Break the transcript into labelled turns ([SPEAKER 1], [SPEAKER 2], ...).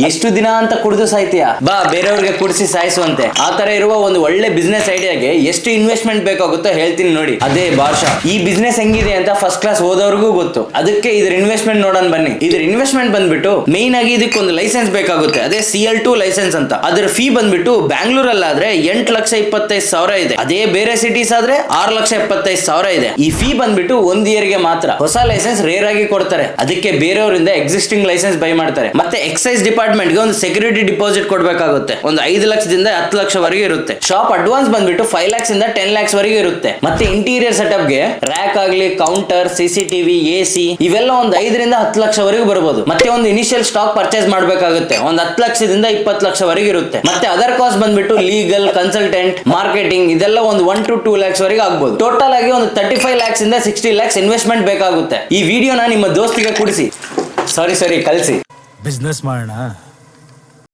[SPEAKER 1] ಎಷ್ಟು ದಿನ ಅಂತ ಕುಡಿದು ಸಾಯ್ತೀಯಾ? ಬಾ ಬೇರೆಯವ್ರಿಗೆ ಕುಡಿಸಿ ಸಾಯಿಸುವಂತೆ. ಆತರ ಇರುವ ಒಂದು ಒಳ್ಳೆ ಬಿಸ್ನೆಸ್ ಐಡಿಯಾಗೆ ಎಷ್ಟು ಇನ್ವೆಸ್ಟ್ಮೆಂಟ್ ಬೇಕಾಗುತ್ತೋ ಹೇಳ್ತೀನಿ ನೋಡಿ, ಅದೇ ಬಾರ್ಷಾ. ಈ ಬಿಸ್ನೆಸ್ ಹೆಂಗಿದೆ ಅಂತ ಫಸ್ಟ್ ಕ್ಲಾಸ್ ಓದೋರ್ಗೂ ಗೊತ್ತು. ಅದಕ್ಕೆ ಇದ್ರ ಇನ್ವೆಸ್ಟ್ಮೆಂಟ್ ನೋಡೋಣ ಬನ್ನಿ. ಇದ್ರ ಇನ್ವೆಸ್ಟ್ಮೆಂಟ್ ಬಂದ್ಬಿಟ್ಟು ಮೇನ್ ಆಗಿ ಇದಕ್ಕೆ ಒಂದು ಲೈಸೆನ್ಸ್ ಬೇಕಾಗುತ್ತೆ, ಅದೇ CL2 ಲೈಸೆನ್ಸ್ ಅಂತ. ಅದ್ರ ಫೀ ಬಂದ್ಬಿಟ್ಟು ಬ್ಯಾಂಗ್ಳೂರಲ್ಲಾದ್ರೆ 8,25,000 ಇದೆ. ಅದೇ ಬೇರೆ ಸಿಟೀಸ್ ಆದ್ರೆ 6,75,000 ಇದೆ. ಈ ಫೀ ಬಂದ್ಬಿಟ್ಟು 1 ಇಯರ್ ಗೆ ಮಾತ್ರ. ಹೊಸ ಲೈಸೆನ್ಸ್ ರೇರ್ ಆಗಿ ಕೊಡ್ತಾರೆ, ಅದಕ್ಕೆ ಬೇರೆಯವರಿಂದ ಎಕ್ಸಿಸ್ಟಿಂಗ್ ಲೈಸೆನ್ಸ್ ಬೈ ಮಾಡ್ತಾರೆ. ಮತ್ತೆ ಎಕ್ಸೈಸ್ ಡಿಪಾರ್ಟ್ಮೆಂಟ್ ಗೆ ಒಂದು ಸೆಕ್ಯೂರಿಟಿ ಡಿಪಾಸಿಟ್ ಕೊಡಬೇಕಾಗುತ್ತೆ. ಒಂದು 5 ಲಕ್ಷದಿಂದ 10 ಲಕ್ಷವರೆಗೆ ಇರುತ್ತೆ. ಶಾಪ್ ಅಡ್ವಾನ್ಸ್ ಬಂದ್ಬಿಟ್ಟು 5 lakhs ಇಂದ 10 lakhs ವರೆಗೆ ಇರುತ್ತೆ. ಮತ್ತೆ ಇಂಟೀರಿಯರ್ ಸೆಟಪ್ ಗೆ ರ್ಯಾಕ್ ಆಗ್ಲಿ, ಕೌಂಟರ್, CCTV, AC ಇವೆಲ್ಲ ಒಂದು 5 ರಿಂದ 10 ಲಕ್ಷವರೆಗೂ ಬರಬಹುದು. ಮತ್ತೆ ಒಂದು ಇನಿಷಿಯಲ್ ಸ್ಟಾಕ್ ಪರ್ಚೇಸ್ ಮಾಡಬೇಕಾಗುತ್ತೆ, ಒಂದು 10 ಲಕ್ಷದಿಂದ 20 ಲಕ್ಷವರೆಗೆ ಇರುತ್ತೆ. ಮತ್ತೆ ಅದರ್ ಕಾಸ್ಟ್ ಬಂದ್ಬಿಟ್ಟು ಲೀಗಲ್, ಕನ್ಸಲ್ಟೆಂಟ್, ಮಾರ್ಕೆಟಿಂಗ್ ಇದೆಲ್ಲ ಒಂದು 1 to 2 lakhs ವರೆಗೆ ಆಗಬಹುದು. ಟೋಟಲ್ ಆಗಿ ಒಂದು 35 lakhs ಇಂದ 60 lakhs ಇನ್ವೆಸ್ಟ್ಮೆಂಟ್ ಬೇಕಾಗುತ್ತೆ. ಈ ವಿಡಿಯೋನ ನಿಮ್ಮ ದೋಸ್ತಿಗೆ ಕೊಡಿಸಿ, ಸಾರಿ ಕಳಿಸಿ.
[SPEAKER 2] ಬಿಸ್ನೆಸ್ ಮಾಡೋಣ.